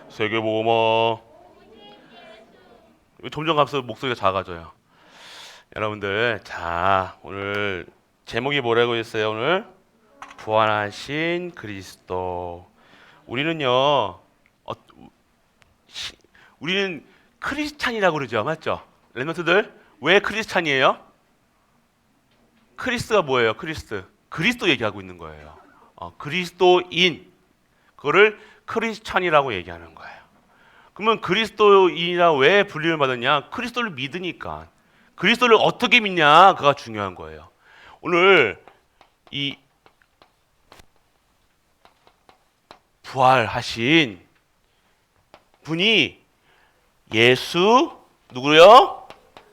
세계보고마. 점점 갈수록 목소리가 작아져요. 여러분들, 자, 오늘 제목이 뭐라고 했어요? 오늘 부활하신 그리스도. 우리는요, 우리는 크리스찬이라고 그러죠, 맞죠? 랩런트들, 왜 크리스찬이에요? 크리스가 뭐예요? 그리스도 얘기하고 있는 거예요. 그리스도인, 그거를 크리스찬이라고 얘기하는 거예요. 그러면 그리스도인이라 왜 불림을 받았냐? 그리스도를 믿으니까. 그리스도를 어떻게 믿냐? 그가 중요한 거예요. 오늘 이 부활하신 분이 예수 누구요?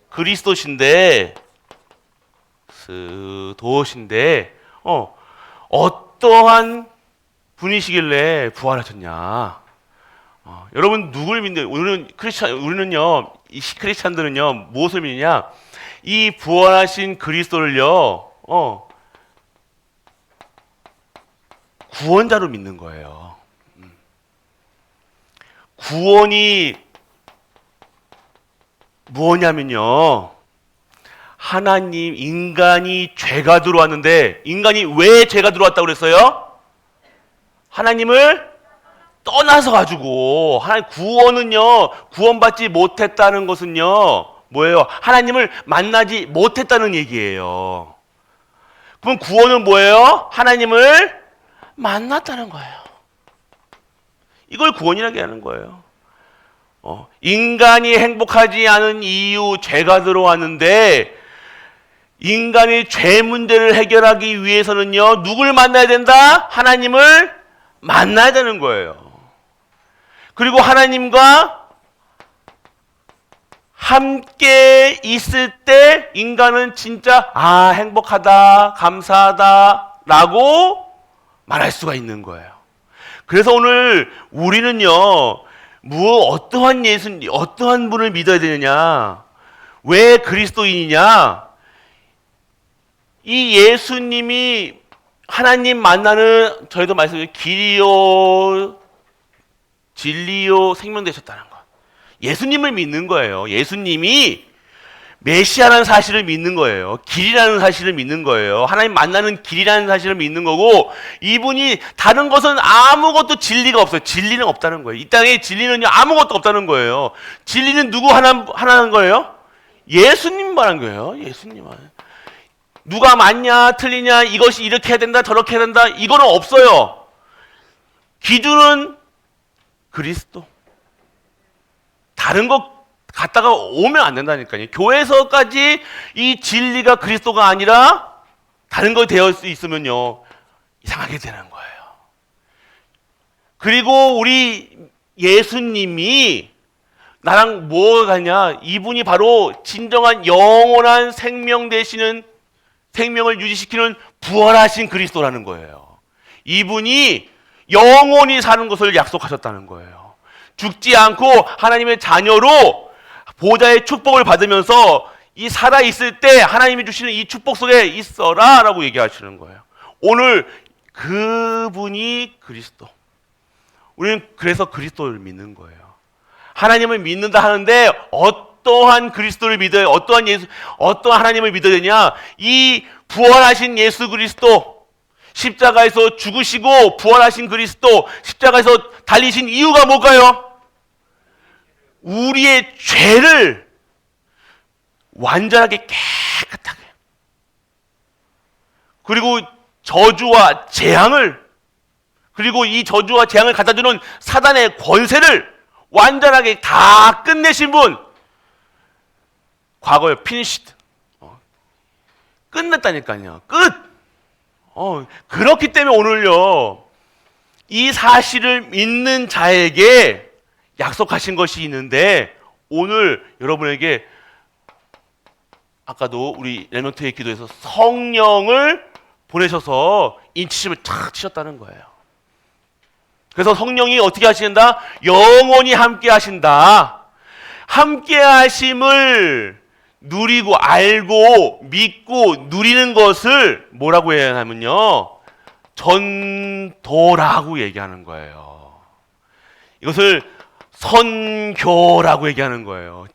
그리스도신데 어떠한 분이시길래 부활하셨냐? 여러분 누굴 믿는? 우리는요, 이 크리스찬들은요 무엇을 믿느냐? 이 부활하신 그리스도를요, 구원자로 믿는 거예요. 구원이 뭐냐면요, 하나님, 인간이 죄가 들어왔는데, 인간이 왜 죄가 들어왔다고 그랬어요? 하나님을 떠나서 가지고, 하나님 구원은요, 구원받지 못했다는 것은요, 뭐예요? 하나님을 만나지 못했다는 얘기예요. 그럼 구원은 뭐예요? 하나님을 만났다는 거예요. 이걸 구원이라고 하는 거예요. 인간이 행복하지 않은 이유, 죄가 들어왔는데, 인간의 죄 문제를 해결하기 위해서는요, 누굴 만나야 된다? 하나님을 만나야 되는 거예요. 그리고 하나님과 함께 있을 때 인간은 진짜 행복하다, 감사하다 라고 말할 수가 있는 거예요. 그래서 오늘 우리는요, 어떠한 분을 믿어야 되느냐? 왜 그리스도인이냐? 이 예수님이 하나님 만나는, 저희도 말씀드린 길이요, 진리요, 생명 되셨다는 것. 예수님을 믿는 거예요. 예수님이 메시아라는 사실을 믿는 거예요. 길이라는 사실을 믿는 거예요. 하나님 만나는 길이라는 사실을 믿는 거고, 이분이 다른 것은 아무것도 진리가 없어요. 진리는 없다는 거예요. 이 땅에 진리는요, 아무것도 없다는 거예요. 진리는 누구 하나는 거예요? 예수님만 한 거예요. 예수님만. 누가 맞냐, 틀리냐, 이것이 이렇게 해야 된다, 저렇게 해야 된다, 이거는 없어요. 기준은 그리스도. 다른 것 갖다가 오면 안 된다니까요. 교회에서까지 이 진리가 그리스도가 아니라 다른 거 되어 있으면요, 이상하게 되는 거예요. 그리고 우리 예수님이 나랑 뭐가 같냐? 이분이 바로 진정한 영원한 생명 되시는, 생명을 유지시키는 부활하신 그리스도라는 거예요. 이분이 영원히 사는 것을 약속하셨다는 거예요. 죽지 않고 하나님의 자녀로 보좌의 축복을 받으면서 이 살아있을 때 하나님이 주시는 이 축복 속에 있어라 라고 얘기하시는 거예요. 오늘 그분이 그리스도. 우리는 그래서 그리스도를 믿는 거예요. 하나님을 믿는다 하는데 어떠한 그리스도를 믿어요? 어떠한 하나님을 믿어야 되냐? 이 부활하신 예수 그리스도, 십자가에서 죽으시고 부활하신 그리스도, 십자가에서 달리신 이유가 뭘까요? 우리의 죄를 완전하게 깨끗하게, 그리고 저주와 재앙을, 그리고 이 저주와 재앙을 갖다주는 사단의 권세를 완전하게 다 끝내신 분. 과거에 피니시드, 끝냈다니까요. 끝. 그렇기 때문에 오늘요, 이 사실을 믿는 자에게 약속하신 것이 있는데, 오늘 여러분에게 아까도 우리 랩런트의 기도에서 성령을 보내셔서 인치심을 탁 치셨다는 거예요. 그래서 성령이 어떻게 하신다? 영원히 함께 하신다. 함께 하심을 누리고 알고 믿고 누리는 것을 뭐라고 해야 하냐면요, 전도라고 얘기하는 거예요. 이것을 선교라고 얘기하는 거예요.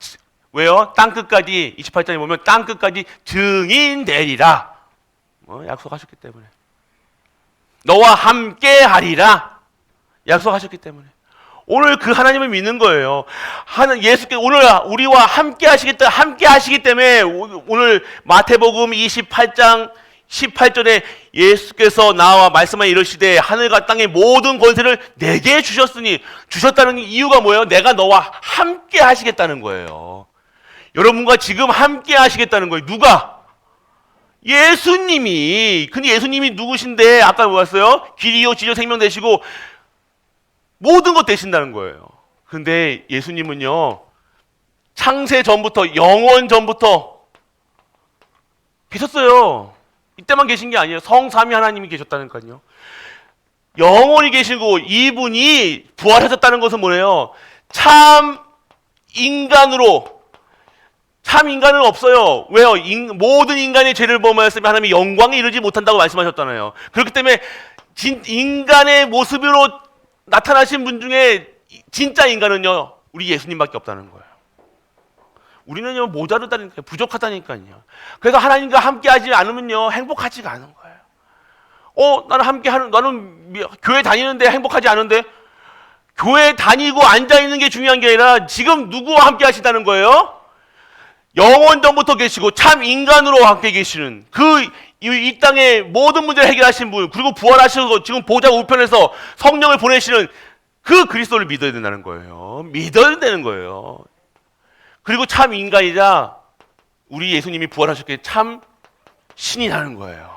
왜요? 땅끝까지 28장에 보면 땅끝까지 증인되리라. 약속하셨기 때문에. 너와 함께 하리라. 약속하셨기 때문에. 오늘 그 하나님을 믿는 거예요. 예수께서 오늘 우리와 함께 하시기 때문에 오늘 마태복음 28장 18절에 예수께서 나와 말씀하여 이르시되 하늘과 땅의 모든 권세를 내게 주셨다는 이유가 뭐예요? 내가 너와 함께 하시겠다는 거예요. 여러분과 지금 함께 하시겠다는 거예요. 누가? 예수님이. 근데 예수님이 누구신데 아까 뭐였어요? 길이요 진리요 생명 되시고 모든 것 되신다는 거예요. 근데 예수님은요, 창세 전부터, 영원 전부터 계셨어요. 이때만 계신 게 아니에요. 성삼위 하나님이 계셨다니까요. 영원히 계시고 이분이 부활하셨다는 것은 뭐예요? 참 인간은 없어요. 왜요? 모든 인간의 죄를 범하였으면 하나님의 영광에 이르지 못한다고 말씀하셨잖아요. 그렇기 때문에 인간의 모습으로 나타나신 분 중에 진짜 인간은요, 우리 예수님밖에 없다는 거예요. 우리는요, 모자르다니까요. 부족하다니까요. 그래서 하나님과 함께 하지 않으면요, 행복하지가 않은 거예요. 나는 교회 다니는데 행복하지 않은데, 교회 다니고 앉아있는 게 중요한 게 아니라 지금 누구와 함께 하시다는 거예요? 영원 전부터 계시고 참 인간으로 함께 계시는 이 땅의 모든 문제를 해결하신 분, 그리고 부활하셔서 지금 보좌 우편에서 성령을 보내시는 그 그리스도를 믿어야 된다는 거예요. 믿어야 되는 거예요. 그리고 참 인간이자 우리 예수님이 부활하셨기에 참 신이라는 거예요.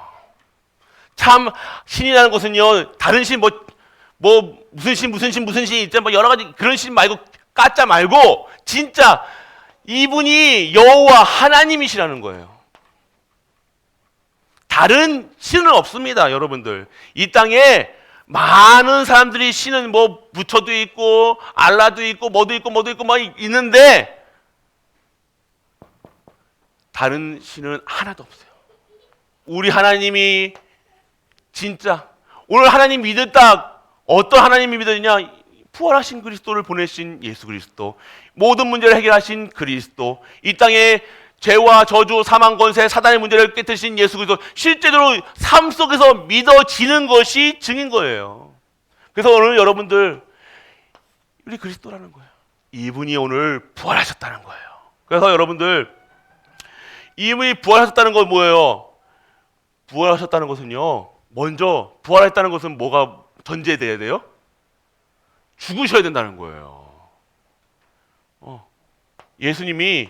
참 신이라는 것은요, 다른 신 무슨 신 있잖아, 여러 가지 그런 신 말고 까짜 말고 진짜 이분이 여호와 하나님이시라는 거예요. 다른 신은 없습니다, 여러분들. 이 땅에 많은 사람들이 신은 부처도 있고 알라도 있고 뭐도 있고 막 있는데 다른 신은 하나도 없어요. 우리 하나님이 진짜 오늘 하나님 믿었다. 어떤 하나님이 믿었냐? 부활하신 그리스도를 보내신 예수 그리스도, 모든 문제를 해결하신 그리스도, 이 땅에 죄와 저주, 사망, 권세, 사단의 문제를 깨뜨리신 예수 그리스도, 실제로 삶 속에서 믿어지는 것이 증인 거예요. 그래서 오늘 여러분들, 우리 그리스도라는 거예요. 이분이 오늘 부활하셨다는 거예요. 그래서 여러분들, 이분이 부활하셨다는 건 뭐예요? 부활하셨다는 것은요, 먼저 부활했다는 것은 뭐가 전제돼야 돼요? 죽으셔야 된다는 거예요. 예수님이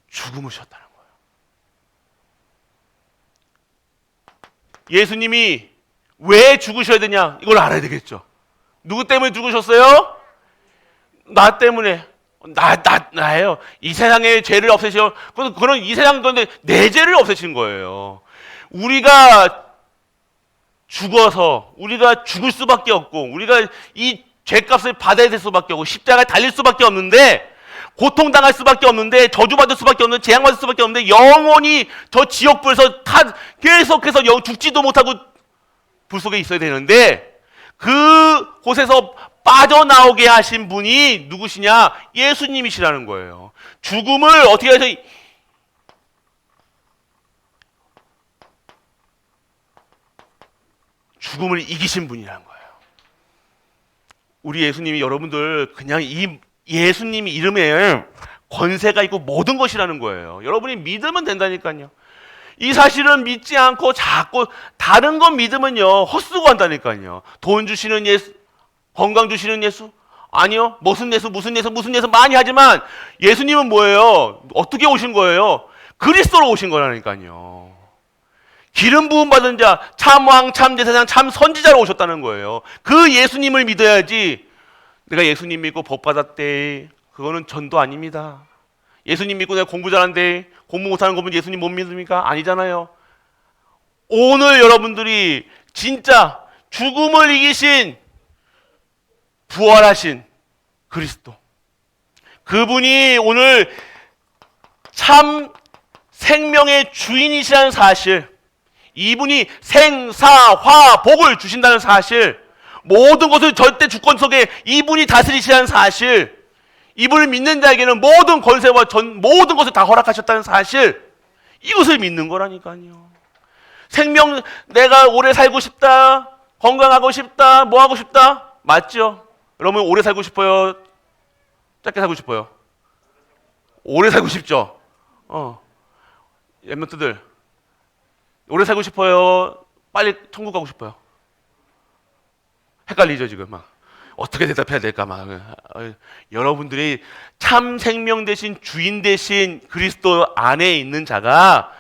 죽으셨다는 거예요. 예수님이 왜 죽으셔야 되냐? 이걸 알아야 되겠죠. 누구 때문에 죽으셨어요? 나 때문에. 나예요. 이 세상의 죄를 없애시오. 그런 이 세상 건데 내 죄를 없애신 거예요. 우리가 죽어서 우리가 죽을 수밖에 없고 우리가 이 죄값을 받아야 될 수밖에 없고 십자가에 달릴 수밖에 없는데 고통당할 수밖에 없는데 저주받을 수밖에 없는데 재앙받을 수밖에 없는데 영원히 저 지옥불에서 계속해서 죽지도 못하고 불 속에 있어야 되는데 그 곳에서 빠져나오게 하신 분이 누구시냐? 예수님이시라는 거예요. 죽음을 어떻게 해서 죽음을 이기신 분이라는 거예요. 우리 예수님이 여러분들 그냥 이 예수님 이름에 권세가 있고 모든 것이라는 거예요. 여러분이 믿으면 된다니까요. 이 사실은 믿지 않고 자꾸 다른 건 믿으면요 헛수고 한다니까요. 돈 주시는 예수, 건강 주시는 예수, 아니요 무슨 예수 많이 하지만 예수님은 뭐예요? 어떻게 오신 거예요? 그리스도로 오신 거라니까요. 기름 부음 받은 자, 참왕, 참제사장, 참선지자로 오셨다는 거예요. 그 예수님을 믿어야지. 내가 예수님 믿고 복 받았대, 그거는 전도 아닙니다. 예수님 믿고 내가 공부 잘한대, 공부 못하는 거 보면 예수님 못 믿습니까? 아니잖아요. 오늘 여러분들이 진짜 죽음을 이기신 부활하신 그리스도, 그분이 오늘 참 생명의 주인이시라는 사실, 이분이 생사화복을 주신다는 사실, 모든 것을 절대 주권 속에 이분이 다스리시라는 사실, 이분을 믿는 자에게는 모든 권세와 모든 것을 다 허락하셨다는 사실, 이것을 믿는 거라니까요. 생명, 내가 오래 살고 싶다, 건강하고 싶다, 뭐 하고 싶다? 맞죠? 여러분 오래 살고 싶어요? 짧게 살고 싶어요? 오래 살고 싶죠? 엠런트들 오래 살고 싶어요? 빨리 천국 가고 싶어요? 헷갈리죠 지금 막. 어떻게 대답해야 될까 막. 여러분들이 참 생명 대신 주인 대신 그리스도 안에 있는 자가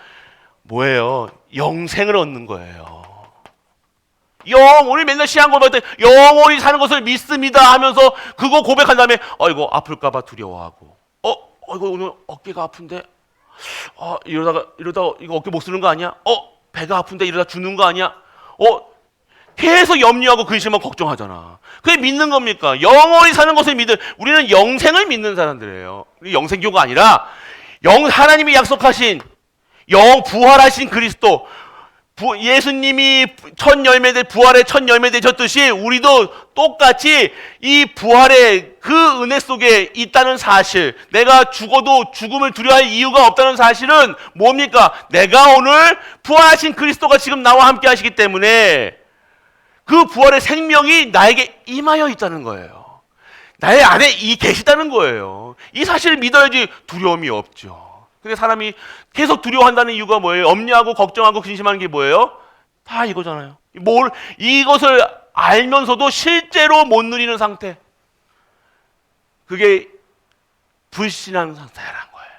뭐예요? 영생을 얻는 거예요. 영원히 맨날 시한 고백할 때 영원히 사는 것을 믿습니다 하면서 그거 고백한 다음에 이거 아플까봐 두려워하고 이거 오늘 어깨가 아픈데 이러다가 이거 어깨 못 쓰는 거 아니야? 배가 아픈데 이러다 죽는 거 아니야? 계속 염려하고 근심하고 걱정하잖아. 그게 믿는 겁니까? 영원히 사는 것을 믿는, 우리는 영생을 믿는 사람들이에요. 영생교가 아니라 하나님이 약속하신 부활하신 그리스도, 예수님이 부활의 첫 열매 되셨듯이 우리도 똑같이 이 부활의 그 은혜 속에 있다는 사실, 내가 죽어도 죽음을 두려워할 이유가 없다는 사실은 뭡니까? 내가 오늘 부활하신 그리스도가 지금 나와 함께 하시기 때문에 그 부활의 생명이 나에게 임하여 있다는 거예요. 나의 안에 계시다는 거예요. 이 사실을 믿어야지 두려움이 없죠. 근데 사람이 계속 두려워한다는 이유가 뭐예요? 염려하고 걱정하고 근심하는 게 뭐예요? 다 이거잖아요. 이것을 알면서도 실제로 못 누리는 상태. 그게 불신한 상태라는 거예요.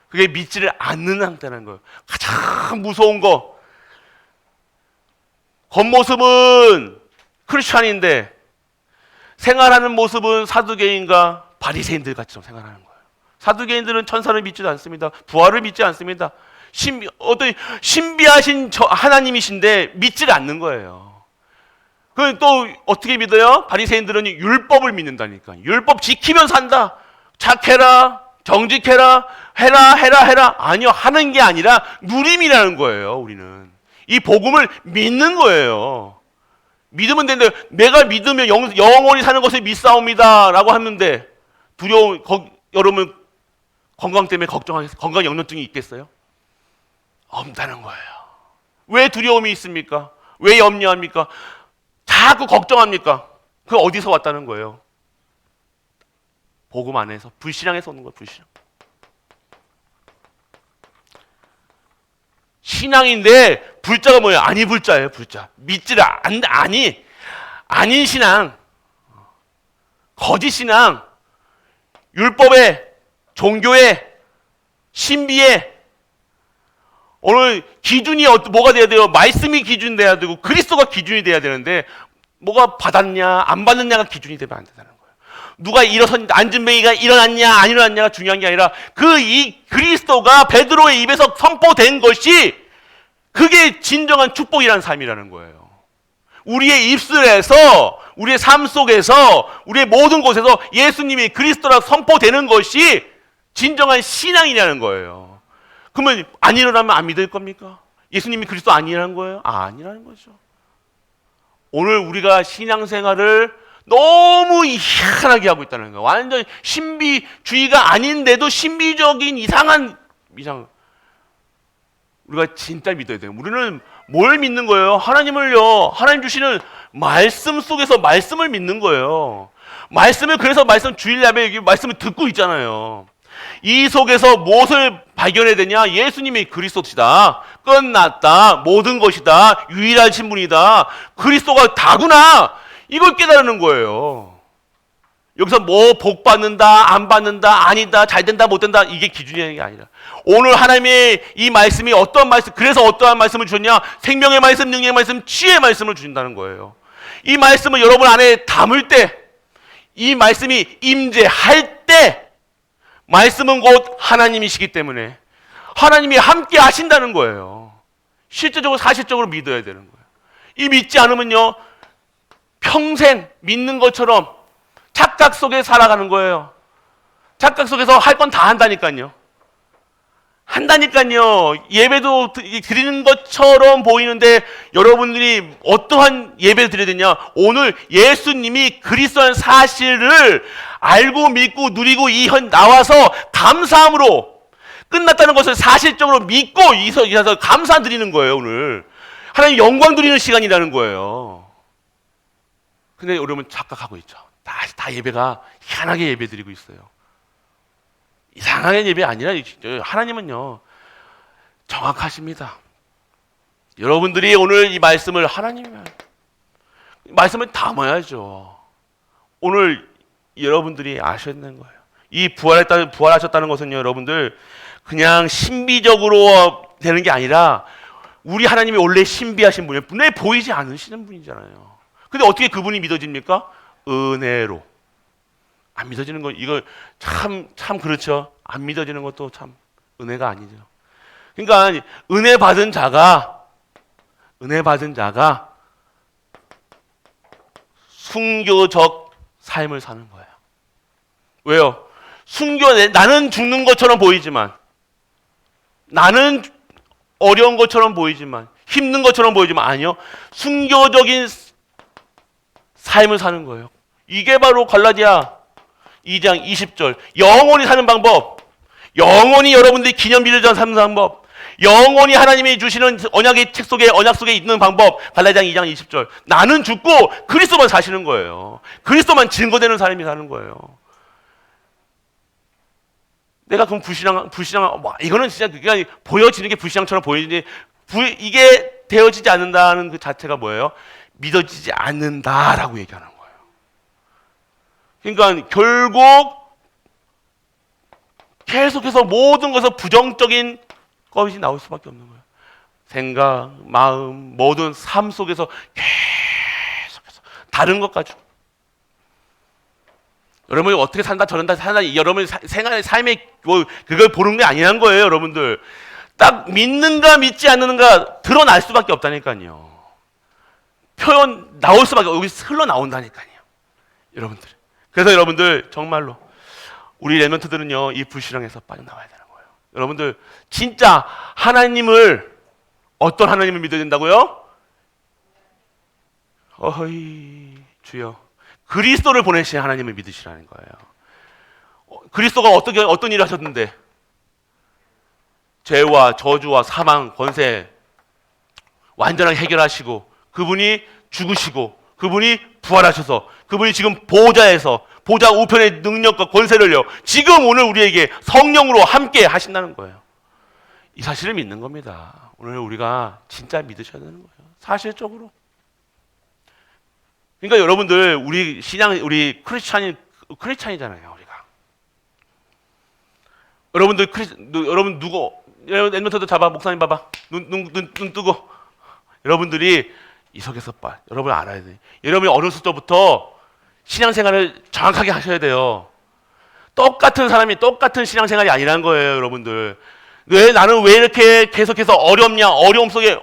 그게 믿지를 않는 상태라는 거예요. 가장 무서운 거. 겉모습은 크리스찬인데 생활하는 모습은 사두개인과 바리새인들 같이 생활하는 거예요. 사두개인들은 천사를 믿지도 않습니다. 부활을 믿지 않습니다. 어떤 신비하신 하나님이신데 믿지를 않는 거예요. 그럼 또 어떻게 믿어요? 바리새인들은 율법을 믿는다니까. 율법 지키면 산다. 착해라, 정직해라, 해라. 아니요, 하는 게 아니라 누림이라는 거예요. 우리는 이 복음을 믿는 거예요. 믿으면 되는데, 내가 믿으면 영원히 사는 것을 믿사옵니다라고 하는데 여러분 건강 때문에 걱정하겠어요? 건강 염려증이 있겠어요? 없다는 거예요. 왜 두려움이 있습니까? 왜 염려합니까? 자꾸 걱정합니까? 그 어디서 왔다는 거예요? 복음 안에서, 불신앙에서 오는 거예요. 불신앙. 신앙인데 불자가 뭐예요? 아니 불자예요. 불자. 믿지를 아닌 신앙, 거짓 신앙, 율법에, 종교에, 신비에. 오늘 기준이 뭐가 돼야 돼요? 말씀이 기준이 돼야 되고 그리스도가 기준이 돼야 되는데, 뭐가 받았냐 안 받느냐가 기준이 되면 안 된다는 거예요. 누가 앉은 뱅이가 일어났냐 안 일어났냐가 중요한 게 아니라 이 그리스도가 베드로의 입에서 선포된 것이 그게 진정한 축복이라는 삶이라는 거예요. 우리의 입술에서, 우리의 삶 속에서, 우리의 모든 곳에서 예수님이 그리스도라 선포되는 것이 진정한 신앙이라는 거예요. 그러면 안 일어나면 안 믿을 겁니까? 예수님이 그리스도 아니라는 거예요? 아니라는 거죠. 오늘 우리가 신앙생활을 너무 희한하게 하고 있다는 거예요. 완전 신비주의가 아닌데도 신비적인 이상. 우리가 진짜 믿어야 돼요. 우리는 뭘 믿는 거예요? 하나님을요. 하나님 주시는 말씀 속에서 말씀을 믿는 거예요. 그래서 주일날에 말씀을 듣고 있잖아요. 이 속에서 무엇을 발견해야 되냐? 예수님이 그리스도시다. 끝났다. 모든 것이다. 유일하신 분이다. 그리스도가 다구나. 이걸 깨달는 거예요. 여기서 뭐 복 받는다, 안 받는다, 아니다, 잘 된다, 못 된다, 이게 기준이 아니라 오늘 하나님의 이 말씀이 어떠한 말씀, 그래서 어떠한 말씀을 주셨냐? 생명의 말씀, 능력의 말씀, 치유의 말씀을 주신다는 거예요. 이 말씀을 여러분 안에 담을 때, 이 말씀이 임재할 때, 말씀은 곧 하나님이시기 때문에 하나님이 함께 하신다는 거예요. 실제적으로 사실적으로 믿어야 되는 거예요. 이 믿지 않으면요, 평생 믿는 것처럼 착각 속에 살아가는 거예요. 착각 속에서 할 건 다 한다니까요. 한다니까요. 예배도 드리는 것처럼 보이는데 여러분들이 어떠한 예배를 드려야 되냐? 오늘 예수님이 그리스도라는 사실을 알고 믿고 누리고 나와서 감사함으로 끝났다는 것을 사실적으로 믿고 이서 감사 드리는 거예요. 오늘 하나님 영광 드리는 시간이라는 거예요. 근데 여러분 착각하고 있죠. 다 예배가 희한하게 예배 드리고 있어요. 이상하게 예배 아니라 하나님은요 정확하십니다. 여러분들이 오늘 이 말씀을 말씀을 담아야죠. 오늘 여러분들이 아셔야 되는 거예요. 이 부활하셨다는 것은요, 여러분들 그냥 신비적으로 되는 게 아니라 우리 하나님이 원래 신비하신 분이에요. 눈에 보이지 않으시는 분이잖아요. 근데 어떻게 그분이 믿어집니까? 은혜로. 안 믿어지는 거 이거 참 그렇죠. 안 믿어지는 것도 참 은혜가 아니죠. 그러니까 은혜 받은 자가 순교적 삶을 사는 거예요. 왜요? 나는 죽는 것처럼 보이지만, 나는 어려운 것처럼 보이지만, 힘든 것처럼 보이지만 아니요. 순교적인 삶을 사는 거예요. 이게 바로 갈라디아 2장 20절. 영원히 사는 방법. 영원히 여러분들이 기념비를 사는 방법. 영원히 하나님이 주시는 언약의 책 속에, 언약 속에 있는 방법. 갈라디아 2장 20절. 나는 죽고 그리스도만 사시는 거예요. 그리스도만 증거되는 삶이 사는 거예요. 내가 그럼 불신앙, 이거는 진짜 그냥 보여지는 게 불신앙처럼 보이는데, 이게 되어지지 않는다는 그 자체가 뭐예요? 믿어지지 않는다라고 얘기하는 거예요. 그러니까 결국 계속해서 모든 것에서 부정적인 것이 나올 수밖에 없는 거예요. 생각, 마음, 모든 삶 속에서 계속해서 다른 것 가지고 여러분이 어떻게 산다 저런다 여러분 삶의 그걸 보는 게 아니란 거예요. 여러분들 딱 믿는가 믿지 않는가 드러날 수밖에 없다니까요. 표현 나올 수밖에 여기 흘러나온다니까요. 여러분들. 그래서 여러분들 정말로 우리 렘넌트들은요 이 불신앙에서 빠져나와야 되는 거예요. 여러분들 진짜 하나님을 어떤 하나님을 믿어야 된다고요? 어이 주여 그리스도를 보내신 하나님을 믿으시라는 거예요. 그리스도가 어떤 일을 하셨는데 죄와 저주와 사망 권세 완전하게 해결하시고 그분이 죽으시고 그분이 부활하셔서 그분이 지금 보좌 우편의 능력과 권세를요 지금 오늘 우리에게 성령으로 함께 하신다는 거예요. 이 사실을 믿는 겁니다. 오늘 우리가 진짜 믿으셔야 되는 거예요. 사실적으로. 그러니까 여러분들 우리 크리스찬이잖아요. 우리가. 여러분 누구 엠너터도 잡아 목사님 봐봐 눈 뜨고 여러분들이 이 속에서 여러분 알아야 돼. 여러분이 어렸을 때부터 신앙생활을 정확하게 하셔야 돼요. 똑같은 사람이 똑같은 신앙생활이 아니라는 거예요, 여러분들. 나는 왜 이렇게 계속해서 어렵냐? 어려움 속에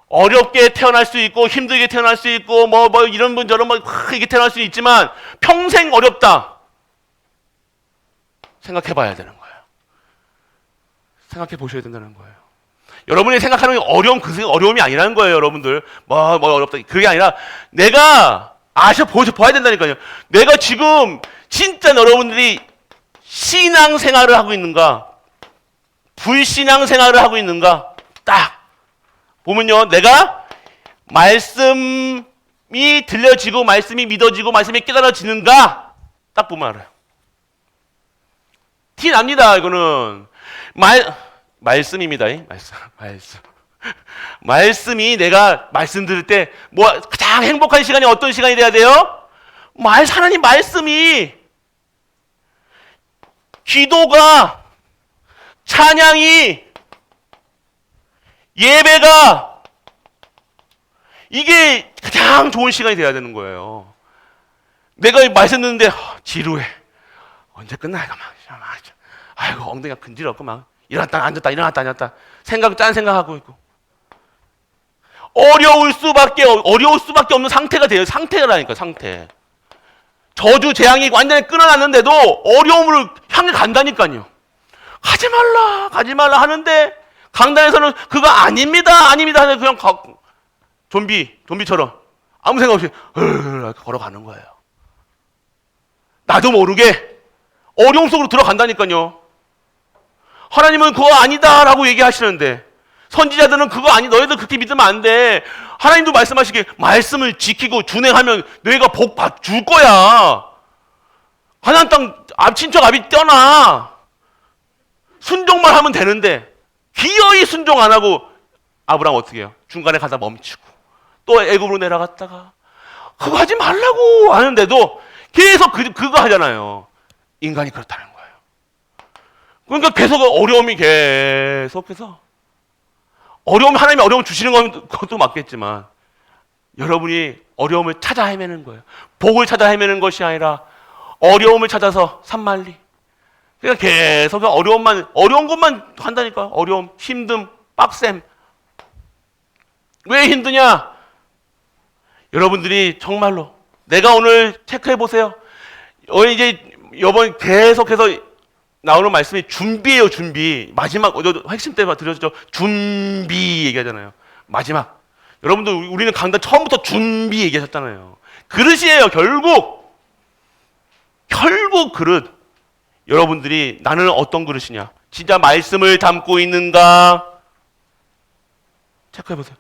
어렵게 태어날 수 있고 힘들게 태어날 수 있고 뭐 이런 분 저런 이렇게 태어날 수 있지만 평생 어렵다. 생각해 봐야 되는 거예요. 생각해 보셔야 된다는 거예요. 여러분이 생각하는 어려움이 아니라는 거예요, 여러분들. 뭐 어렵다. 그게 아니라 내가 봐야 된다니까요. 내가 지금 진짜 여러분들이 신앙생활을 하고 있는가? 불신앙생활을 하고 있는가? 딱 보면요. 내가 말씀이 들려지고 말씀이 믿어지고 말씀이 깨달아지는가? 딱 보면 알아요. 티 납니다. 이거는 말씀입니다. 말씀. 말씀이 내가 말씀 들을 때 가장 행복한 시간이 어떤 시간이 돼야 돼요? 하나님 말씀이 기도가 찬양이 예배가 이게 가장 좋은 시간이 돼야 되는 거예요. 내가 말씀 듣는데 지루해. 언제 끝나 이거 아이고 엉덩이가 근지럽고 일어났다 앉았다 짠 생각하고 있고 어려울 수밖에 없는 상태가 돼요. 상태라니까 상태. 저주 재앙이 완전히 끊어놨는데도 어려움을 향해 간다니까요. 가지 말라 하는데 강단에서는 그거 아닙니다 하는데 그냥 좀비처럼 아무 생각 없이 걸어가는 거예요. 나도 모르게 어려움 속으로 들어간다니까요. 하나님은 그거 아니다라고 얘기하시는데 선지자들은 그거 아니, 너희들 그렇게 믿으면 안 돼. 하나님도 말씀하시기에 말씀을 지키고 준행하면 너희가 복 줄 거야. 가나안 땅 친척 아비 떠나. 순종만 하면 되는데 기어이 순종 안 하고 아브라함 어떻게 해요? 중간에 가다 멈추고 또 애굽으로 내려갔다가 그거 하지 말라고 하는데도 계속 그거 하잖아요. 인간이 그렇다는 거예요. 그러니까 계속 어려움이 계속해서 하나님이 어려움을 주시는 것도 맞겠지만 여러분이 어려움을 찾아 헤매는 거예요. 복을 찾아 헤매는 것이 아니라 어려움을 찾아서 산만리. 그러니까 계속 어려운 것만 한다니까. 어려움, 힘듦, 빡셈. 왜 힘드냐? 여러분들이 정말로 내가 오늘 체크해 보세요. 이제 이번 계속해서 나오는 말씀이 준비예요, 준비. 마지막 핵심 때 들으셨죠? 준비 얘기하잖아요. 마지막. 여러분들 우리는 강단 처음부터 준비 얘기하셨잖아요. 그릇이에요, 결국 그릇. 여러분들이 나는 어떤 그릇이냐? 진짜 말씀을 담고 있는가? 체크해 보세요.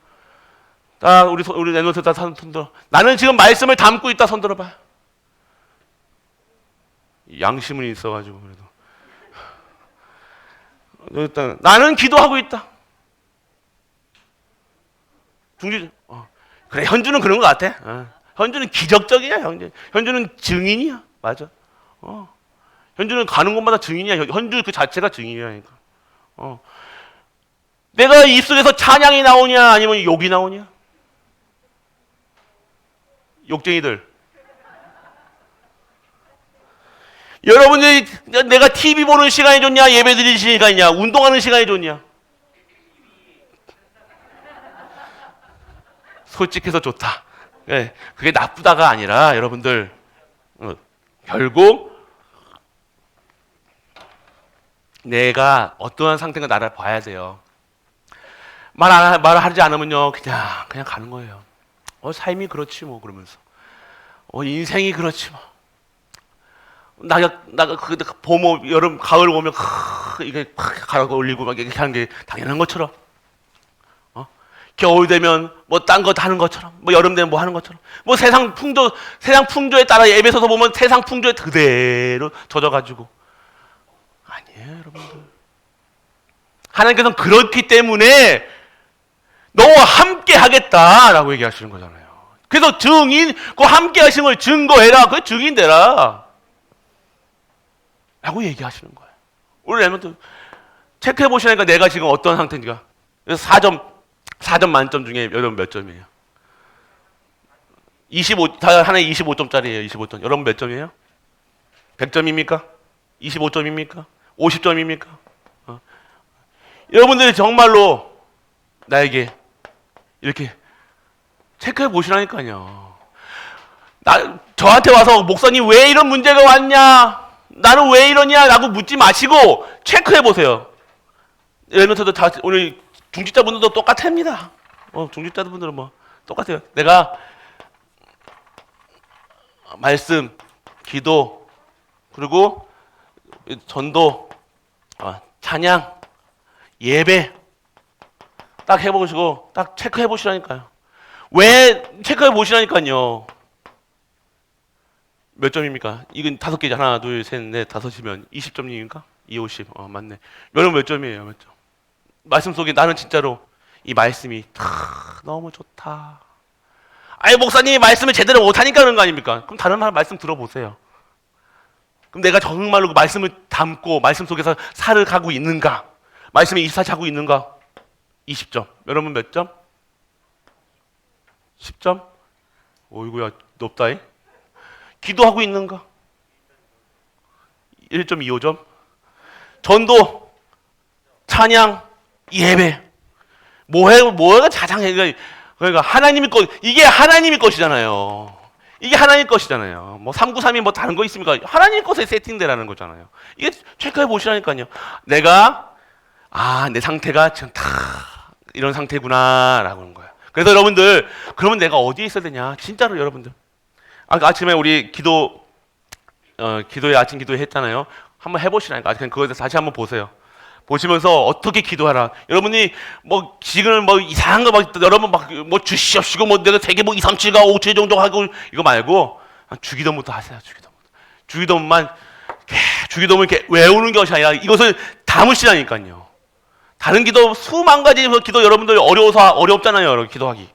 딱 우리 내놓으세요. 다 손 들어. 나는 지금 말씀을 담고 있다. 손 들어봐. 양심은 있어가지고 그래도. 일단 나는 기도하고 있다. 그래, 현주는 그런 것 같아. 현주는 기적적이야. 현주는 증인이야. 맞아. 현주는 가는 곳마다 증인이야. 현주 그 자체가 증인이라니까. 내가 입속에서 찬양이 나오냐 아니면 욕이 나오냐? 욕쟁이들. 여러분들이 내가 TV 보는 시간이 좋냐, 예배 드리는 시간이냐, 운동하는 시간이 좋냐? 솔직해서 좋다. 네, 그게 나쁘다가 아니라 여러분들 결국 내가 어떠한 상태인가 나를 봐야 돼요. 말을 하지 않으면요 그냥 가는 거예요. 삶이 그렇지 뭐 그러면서 인생이 그렇지 뭐. 나가 봄, 여름, 가을 오면 이게 가을가 올리고 막 이렇게 하는 게 당연한 것처럼, 겨울 되면 뭐 딴 거 하는 것처럼, 뭐 여름 되면 뭐 하는 것처럼, 뭐 세상 풍조에 따라 예배서서 보면 세상 풍조에 그대로 젖어가지고 아니에요, 여러분들. 하나님께서는 그렇기 때문에 너와 함께 하겠다라고 얘기하시는 거잖아요. 그래서 그 함께 하신 걸 증거해라. 그 증인 되라. 라고 얘기하시는 거예요. 오늘 여러분들 체크해 보시니까 내가 지금 어떤 상태인가. 그래서 4점 만점 중에 여러분 몇 점이에요? 다 하나에 25점짜리예요. 25점. 여러분 몇 점이에요? 100점입니까? 25점입니까? 50점입니까? 여러분들이 정말로 나에게 이렇게 체크해 보시라니까요. 저한테 와서 목사님 왜 이런 문제가 왔냐? 나는 왜 이러냐? 라고 묻지 마시고 체크해 보세요. 예면서도 다 오늘 중직자분들도 똑같습니다. 중직자분들은 뭐 똑같아요. 내가 말씀, 기도, 그리고 전도, 찬양, 예배 딱 해보시고 딱 체크해 보시라니까요. 왜 체크해 보시라니까요. 몇 점입니까? 이건 5개죠. 하나, 둘, 셋, 넷, 5이면 20점입니까? 250. 맞네. 여러분 몇 점이에요? 몇 점? 말씀 속에 나는 진짜로 이 말씀이 너무 좋다. 아니 목사님이 말씀을 제대로 못하니까 그런 거 아닙니까? 그럼 다른 말씀 들어보세요. 그럼 내가 정말로 그 말씀을 담고 말씀 속에서 살아가고 있는가? 말씀에 24시 하고 있는가? 20점. 여러분 몇 점? 10점? 어이구야 높다잉. 기도하고 있는가? 1.25점. 전도, 찬양, 예배. 뭐가 자장해. 그러니까 하나님의 것, 이게 하나님의 것이잖아요. 이게 하나님 것이잖아요. 뭐 393이 뭐 다른 거 있습니까? 하나님 것에 세팅되라는 거잖아요. 이게 체크해 보시라니까요. 내가 내 상태가 지금 다 이런 상태구나라고 하는 거예요. 그래서 여러분들, 그러면 내가 어디에 있어야 되냐? 진짜로 여러분들. 아침에 우리 기도회 아침 기도회 했잖아요. 한번 해보시라니까. 그냥 그거에 대해서 다시 한번 보세요. 보시면서 어떻게 기도하라. 여러분이 뭐 지금 뭐 이상한 거 막 여러분 막 뭐 주시옵시고 뭐 내가 세계 뭐 2, 3, 7가 5, 7 정도 하고 이거 말고 주기도문부터 하세요. 주기도문 이렇게 외우는 것이 아니라 이것을 담으시라니까요. 다른 기도 수만 가지 기도 여러분들 어렵잖아요. 여러분 기도하기.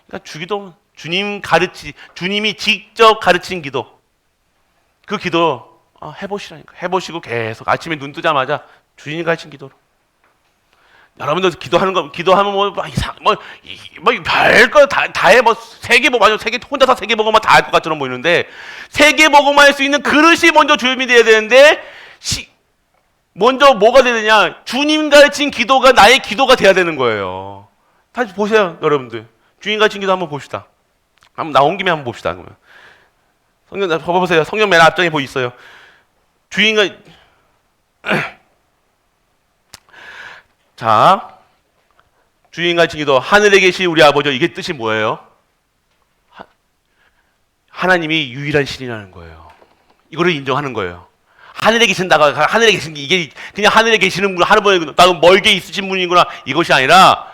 그러니까 주기도문 주님이 직접 가르친 기도. 그 기도 해보시라니까. 해보시고 계속 아침에 눈 뜨자마자 주님이 가르친 기도로. 여러분들 기도하면 별거 다 해. 뭐 세계 혼자서 세계복음만 다 할 것 것처럼 보이는데, 세계복음만 할 수 있는 그릇이 먼저 주님이 돼야 되는데, 먼저 뭐가 돼야 되냐? 주님 가르친 기도가 나의 기도가 돼야 되는 거예요. 다시 보세요, 여러분들. 주님 가르친 기도 한번 봅시다. 한번 나온 김에 한번 봅시다. 그러면 성경 봐보세요. 성경 맨 앞장에 있어요. 주인과 자, 주인과 기도. 하늘에 계신 우리 아버지. 이게 뜻이 뭐예요? 하나님이 유일한 신이라는 거예요. 이거를 인정하는 거예요. 하늘에 계신다가 하늘에 계신 게 이게 그냥 하늘에 계시는 분, 하늘에 나는 멀게 있으신 분이구나, 이것이 아니라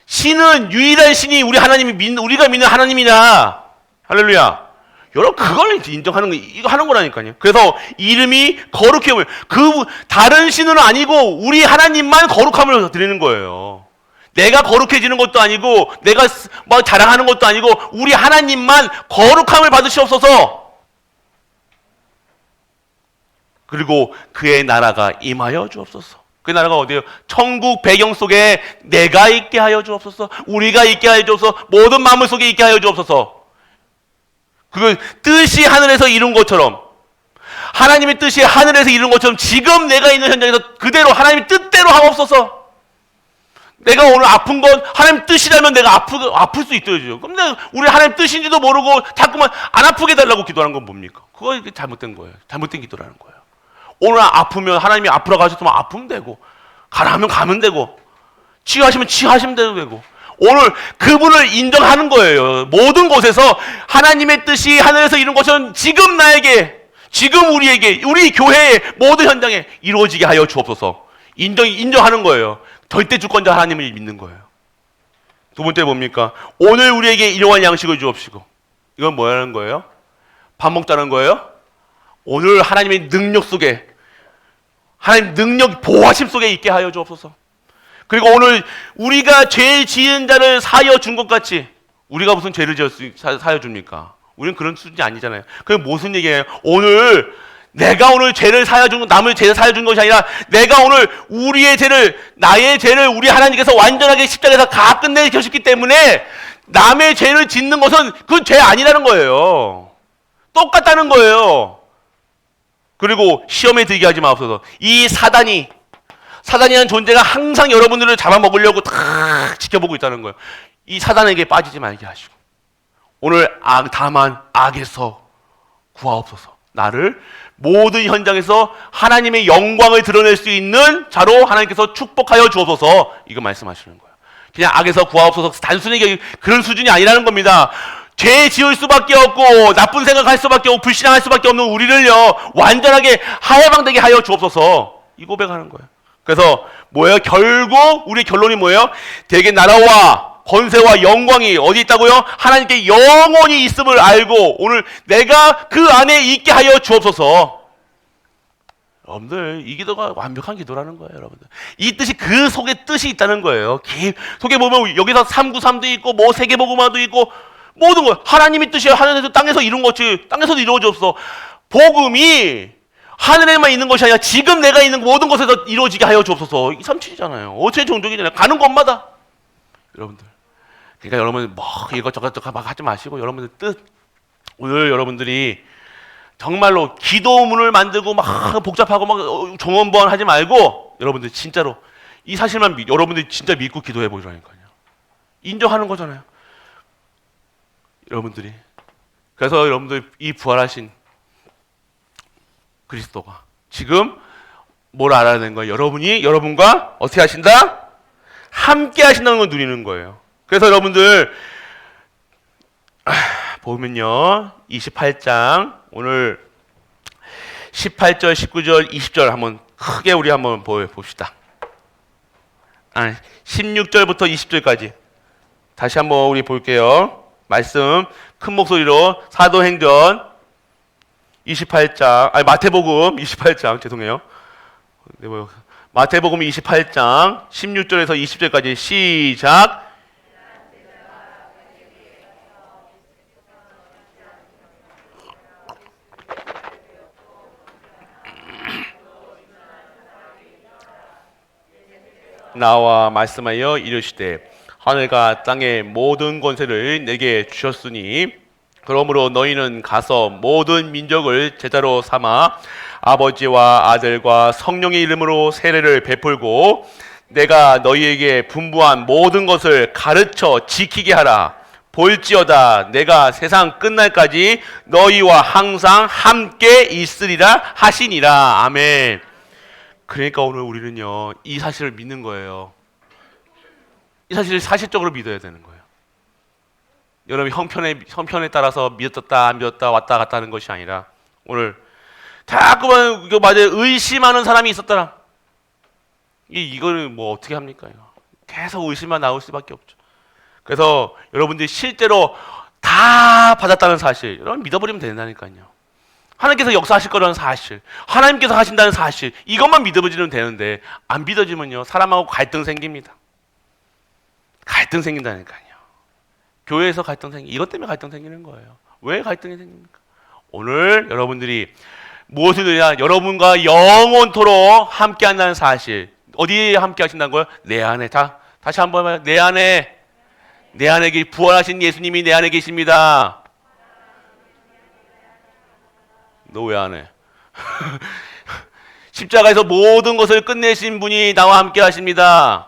신은 유일한 신이 우리가 믿는 하나님이냐. 할렐루야. 여러분, 그걸 인정하는 거, 이거 하는 거라니까요. 그래서 이름이 거룩해 보여요. 다른 신은 아니고 우리 하나님만 거룩함을 드리는 거예요. 내가 거룩해지는 것도 아니고, 내가 뭐 자랑하는 것도 아니고, 우리 하나님만 거룩함을 받으시옵소서. 그리고 그의 나라가 임하여 주옵소서. 그 나라가 어디예요? 천국 배경 속에 내가 있게 하여 주옵소서. 우리가 있게 하여 주옵소서. 모든 만물 속에 있게 하여 주옵소서. 그 뜻이 하늘에서 이룬 것처럼, 하나님의 뜻이 하늘에서 이룬 것처럼 지금 내가 있는 현장에서 그대로 하나님의 뜻대로 하옵소서. 내가 오늘 아픈 건 하나님 뜻이라면 내가 아플 수 있어야죠. 근데 우리 하나님 뜻인지도 모르고 자꾸만 안 아프게 달라고 기도하는 건 뭡니까? 그거 잘못된 거예요. 잘못된 기도라는 거예요. 오늘 아프면 하나님이 아프라고 하셨으면 아프면 되고, 가라 하면 가면 되고, 치유하시면 치유하시면 되고, 오늘 그분을 인정하는 거예요. 모든 곳에서 하나님의 뜻이 하늘에서 이룬 것처럼 지금 나에게, 지금 우리에게, 우리 교회의 모든 현장에 이루어지게 하여 주옵소서. 인정하는 거예요. 절대 주권자 하나님을 믿는 거예요. 두 번째 뭡니까? 오늘 우리에게 일용할 양식을 주옵시고. 이건 뭐라는 거예요? 밥 먹자는 거예요? 오늘 하나님의 능력 속에, 하나님 능력 보호하심 속에 있게 하여 주옵소서. 그리고 오늘 우리가 죄 지은 자를 사하여 준 것 같이, 우리가 무슨 죄를 사하여 줍니까? 우리는 그런 수준이 아니잖아요. 그게 무슨 얘기예요? 내가 오늘 죄를 사하여 준, 남의 죄를 사하여 준 것이 아니라, 내가 오늘 나의 죄를 우리 하나님께서 완전하게 십자가에서 다 끝내셨기 때문에, 남의 죄를 짓는 것은 그 죄 아니라는 거예요. 똑같다는 거예요. 그리고 시험에 들게 하지 마옵소서. 이 사단이라는 존재가 항상 여러분들을 잡아먹으려고 다 지켜보고 있다는 거예요. 이 사단에게 빠지지 말게 하시고, 오늘 다만 악에서 구하옵소서. 나를 모든 현장에서 하나님의 영광을 드러낼 수 있는 자로 하나님께서 축복하여 주옵소서. 이거 말씀하시는 거예요. 그냥 악에서 구하옵소서, 단순히 그런 수준이 아니라는 겁니다. 죄 지을 수밖에 없고 나쁜 생각할 수밖에 없고 불신앙할 수밖에 없는 우리를요, 완전하게 하해방되게 하여 주옵소서. 이 고백하는 거예요. 그래서 뭐예요? 결국 우리 결론이 뭐예요? 대개 나라와 권세와 영광이 어디 있다고요? 하나님께 영원히 있음을 알고 오늘 내가 그 안에 있게 하여 주옵소서. 여러분들, 이 기도가 완벽한 기도라는 거예요. 여러분들, 이 뜻이 그 속에 뜻이 있다는 거예요. 속에 보면 여기서 393도 있고 뭐 세계복음화도 있고 모든 거 하나님의 뜻이야. 하늘에서 땅에서 이룬 것이 땅에서도 이루어졌어. 복음이 하늘에만 있는 것이 아니라 지금 내가 있는 모든 곳에서 이루어지게 하여 주옵소서. 이 3.7이잖아요. 어째 종족이잖아요. 가는 곳마다. 여러분들, 그러니까 여러분 뭐 이것저것 막 하지 마시고, 여러분들 뜻, 오늘 여러분들이 정말로 기도문을 만들고 막 복잡하고 막 정원보안 하지 말고, 여러분들 진짜로 이 사실만 여러분들이 진짜 믿고 기도해 보시라니까요. 인정하는 거잖아요. 여러분들이. 그래서 여러분들 이 부활하신 그리스도가 지금 뭘 알아야 되는 거예요? 여러분이 여러분과 어떻게 하신다? 함께 하신다는 걸 누리는 거예요. 그래서 여러분들 보면요, 28장 오늘 18절, 19절, 20절 한번 크게 우리 한번 봅시다. 16절부터 20절까지 다시 한번 우리 볼게요. 말씀 큰 목소리로 사도행전 28장, 마태복음 28장, 죄송해요. 마태복음 28장 16절에서 20절까지 시작. 나와 말씀하여 이르시되 하늘과 땅의 모든 권세를 내게 주셨으니 그러므로 너희는 가서 모든 민족을 제자로 삼아 아버지와 아들과 성령의 이름으로 세례를 베풀고 내가 너희에게 분부한 모든 것을 가르쳐 지키게 하라. 볼지어다 내가 세상 끝날까지 너희와 항상 함께 있으리라 하시니라. 아멘. 그러니까 오늘 우리는요, 이 사실을 믿는 거예요. 이 사실을 사실적으로 믿어야 되는 거예요. 여러분 형편에 따라서 믿었다 안 믿었다 왔다 갔다 하는 것이 아니라 오늘 자꾸만 이거 맞아요, 의심하는 사람이 있었더라. 이거는 뭐 어떻게 합니까? 이거. 계속 의심만 나올 수밖에 없죠. 그래서 여러분들이 실제로 다 받았다는 사실 여러분 믿어버리면 된다니까요. 하나님께서 역사하실 거라는 사실, 하나님께서 하신다는 사실, 이것만 믿어지면 되는데 안 믿어지면요, 사람하고 갈등 생깁니다. 갈등 생긴다니까요. 교회에서 갈등 이것 때문에 갈등 생기는 거예요. 왜 갈등이 생깁니까? 오늘 여러분들이 무엇을 누리냐? 여러분과 영원토록 함께 한다는 사실. 어디에 함께 하신다는 거예요? 내 안에. 자, 다시 한번 해봐요. 내 안에 부활하신 예수님이 내 안에 계십니다. 너 왜 안 해? 십자가에서 모든 것을 끝내신 분이 나와 함께 하십니다.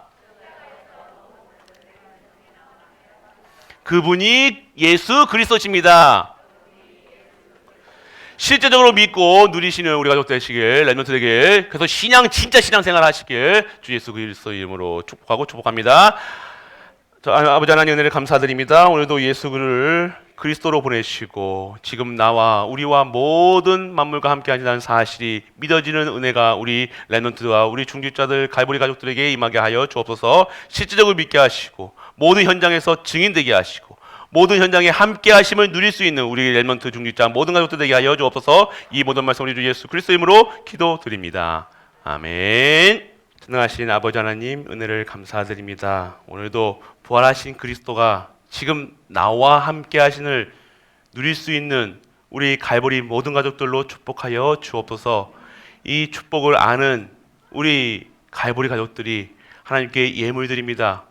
그분이 예수 그리스도십니다. 실제적으로 믿고 누리시는 우리 가족 되시길, 렘넌트 되길, 그래서 진짜 신앙생활 하시길 주 예수 그리스도 이름으로 축복합니다. 아버지 하나님 은혜를 감사드립니다. 오늘도 예수를 그리스도로 보내시고 지금 나와 우리와 모든 만물과 함께 하신다는 사실이 믿어지는 은혜가 우리 렘넌트와 우리 중직자들 갈보리 가족들에게 임하게 하여 주옵소서. 실제적으로 믿게 하시고 모든 현장에서 증인되게 하시고 모든 현장에 함께 하심을 누릴 수 있는 우리 렘넌트 중직자 모든 가족들에게 하여 주옵소서. 이 모든 말씀 우리 주 예수 그리스도 이름으로 기도드립니다. 아멘. 전능하신 아버지 하나님 은혜를 감사드립니다. 오늘도 부활하신 그리스도가 지금 나와 함께 하신을 누릴 수 있는 우리 갈보리 모든 가족들로 축복하여 주옵소서. 이 축복을 아는 우리 갈보리 가족들이 하나님께 예물 드립니다.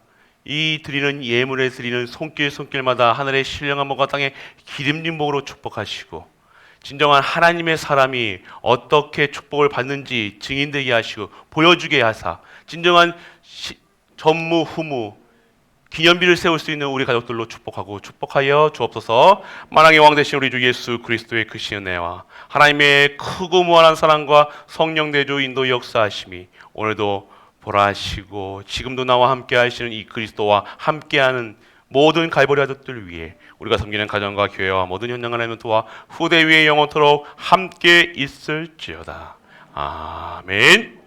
이 드리는 예물에 드리는 손길마다 하늘의 신령한 복과 땅의 기름진 복으로 축복하시고 진정한 하나님의 사람이 어떻게 축복을 받는지 증인되게 하시고 보여주게 하사 진정한 전무후무 기념비를 세울 수 있는 우리 가족들로 축복하여 주옵소서. 만왕의 왕 되신 우리 주 예수 그리스도의 크신 은혜와 하나님의 크고 무한한 사랑과 성령 대조 인도 역사하심이 오늘도 보라하시고 지금도 나와 함께 하시는 이 그리스도와 함께하는 모든 갈보리 가족들 위해 우리가 섬기는 가정과 교회와 모든 현장과 렘넌트와 후대 위에 영원토록 함께 있을지어다. 아멘.